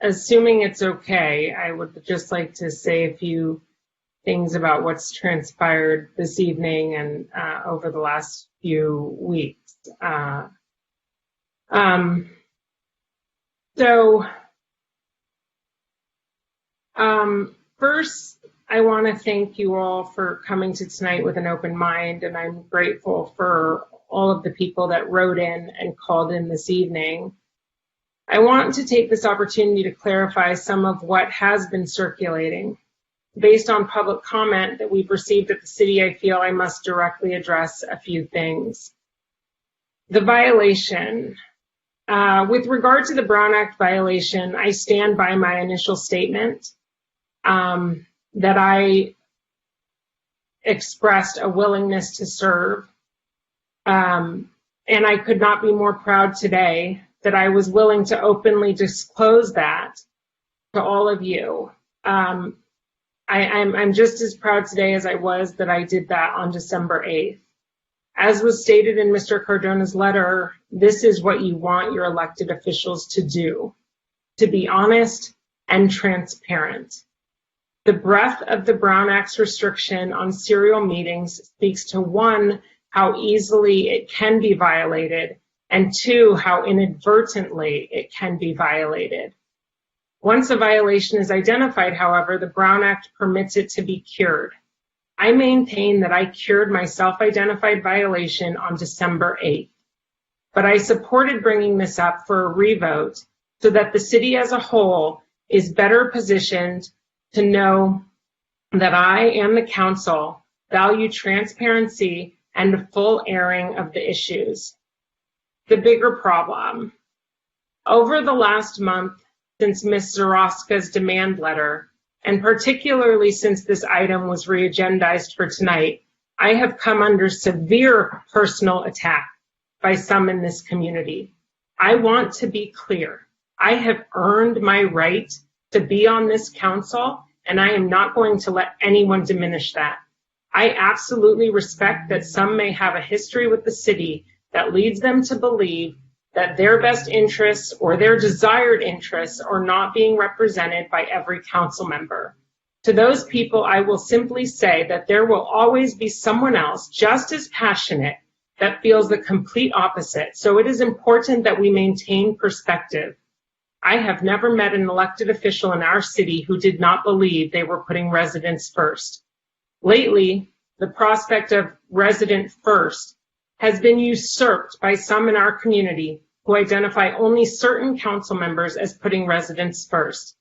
assuming it's okay, I would just like to say a few things about what's transpired this evening and over the last few weeks. First, I want to thank you all for coming to tonight with an open mind, and I'm grateful for all of the people that wrote in and called in this evening. I want to take this opportunity to clarify some of what has been circulating. Based on public comment that we've received at the city, I feel I must directly address a few things. The violation. With regard to the Brown Act violation, I stand by my initial statement that I expressed a willingness to serve. And I could not be more proud today that I was willing to openly disclose that to all of you. I'm just as proud today as I was that I did that on December 8th. As was stated in Mr. Cardona's letter, this is what you want your elected officials to do, to be honest and transparent. The breadth of the Brown Act's restriction on serial meetings speaks to, one, how easily it can be violated, and two, how inadvertently it can be violated. Once a violation is identified, however, the Brown Act permits it to be cured. I maintain that I cured my self-identified violation on December 8th, but I supported bringing this up for a revote so that the city as a whole is better positioned to know that I and the council value transparency and a full airing of the issues. The bigger problem. Over the last month, since Ms. Zarowska's demand letter, and particularly since this item was re-agendized for tonight, I have come under severe personal attack by some in this community. I want to be clear. I have earned my right to be on this council, and I am not going to let anyone diminish that. I absolutely respect that some may have a history with the city that leads them to believe that their best interests or their desired interests are not being represented by every council member. To those people, I will simply say that there will always be someone else just as passionate that feels the complete opposite. So it is important that we maintain perspective. I have never met an elected official in our city who did not believe they were putting residents first. Lately, the prospect of resident first has been usurped by some in our community who identify only certain council members as putting residents first.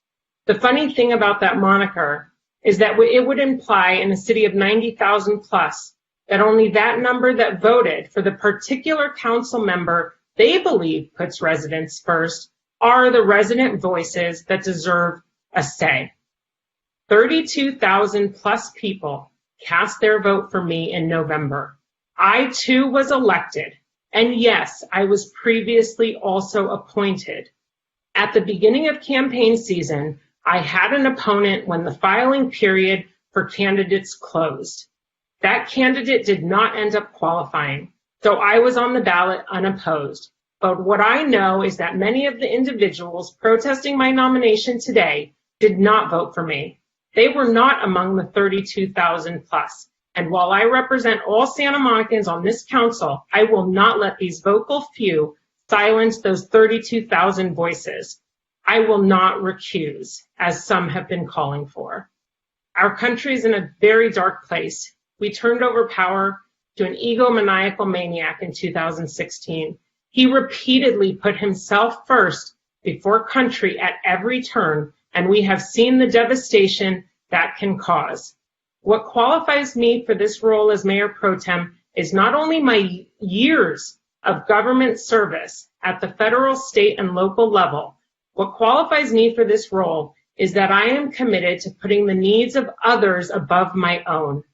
The funny thing about that moniker is that it would imply in a city of 90,000 plus that only that number that voted for the particular council member they believe puts residents first are the resident voices that deserve a say. 32,000 plus people cast their vote for me in November. I too was elected, and yes, I was previously also appointed. At the beginning of campaign season, I had an opponent when the filing period for candidates closed. That candidate did not end up qualifying, so I was on the ballot unopposed. But what I know is that many of the individuals protesting my nomination today did not vote for me. They were not among the 32,000 plus. And while I represent all Santa Monicans on this council, I will not let these vocal few silence those 32,000 voices. I will not recuse, as some have been calling for. Our country is in a very dark place. We turned over power to an egomaniacal maniac in 2016. He repeatedly put himself first before country at every turn, and we have seen the devastation that can cause. What qualifies me for this role as Mayor Pro Tem is not only my years of government service at the federal, state, and local level. What qualifies me for this role is that I am committed to putting the needs of others above my own.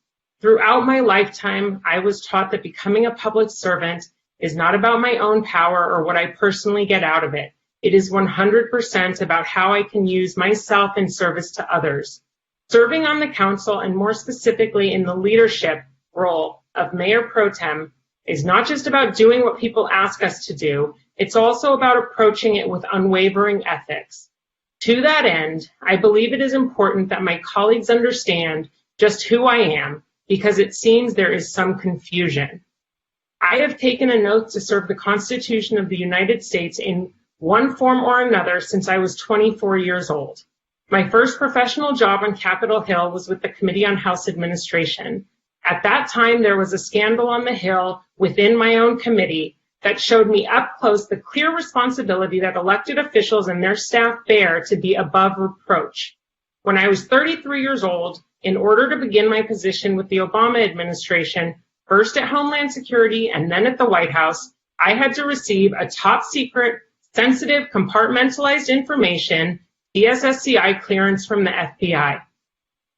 Throughout my lifetime, I was taught that becoming a public servant is not about my own power or what I personally get out of it. It is 100% about how I can use myself in service to others. Serving on the council, and more specifically in the leadership role of Mayor Pro Tem, is not just about doing what people ask us to do, it's also about approaching it with unwavering ethics. To that end, I believe it is important that my colleagues understand just who I am, because it seems there is some confusion. I have taken an oath to serve the Constitution of the United States in one form or another since I was 24 years old. My first professional job on Capitol Hill was with the Committee on House Administration. At that time, there was a scandal on the Hill within my own committee that showed me up close the clear responsibility that elected officials and their staff bear to be above reproach. When I was 33 years old, in order to begin my position with the Obama administration, first at Homeland Security and then at the White House, I had to receive a top secret, sensitive, compartmentalized information, DSSCI clearance from the FBI.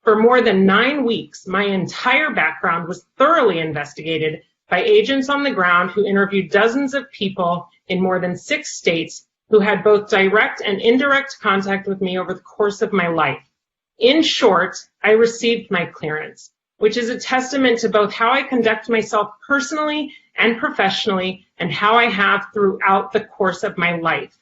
For more than 9 weeks, my entire background was thoroughly investigated by agents on the ground who interviewed dozens of people in more than 6 states who had both direct and indirect contact with me over the course of my life. In short, I received my clearance, which is a testament to both how I conduct myself personally and professionally and how I have throughout the course of my life.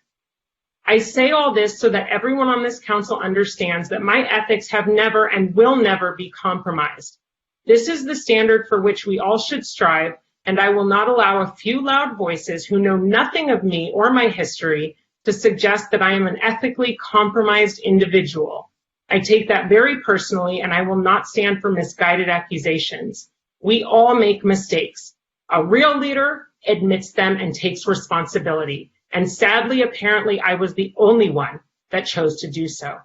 I say all this so that everyone on this council understands that my ethics have never and will never be compromised. This is the standard for which we all should strive, and I will not allow a few loud voices who know nothing of me or my history to suggest that I am an ethically compromised individual. I take that very personally, and I will not stand for misguided accusations. We all make mistakes. A real leader admits them and takes responsibility. And sadly, apparently, I was the only one that chose to do so.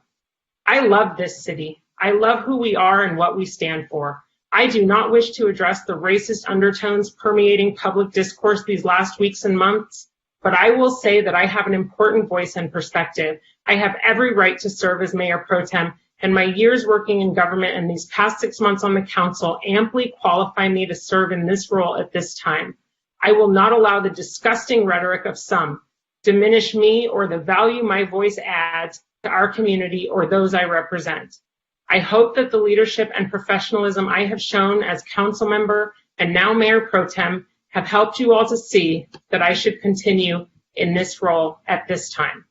I love this city. I love who we are and what we stand for. I do not wish to address the racist undertones permeating public discourse these last weeks and months, but I will say that I have an important voice and perspective. I have every right to serve as Mayor Pro Tem, and my years working in government and these past 6 months on the council amply qualify me to serve in this role at this time. I will not allow the disgusting rhetoric of some diminish me or the value my voice adds to our community or those I represent. I hope that the leadership and professionalism I have shown as council member and now Mayor Pro Tem have helped you all to see that I should continue in this role at this time.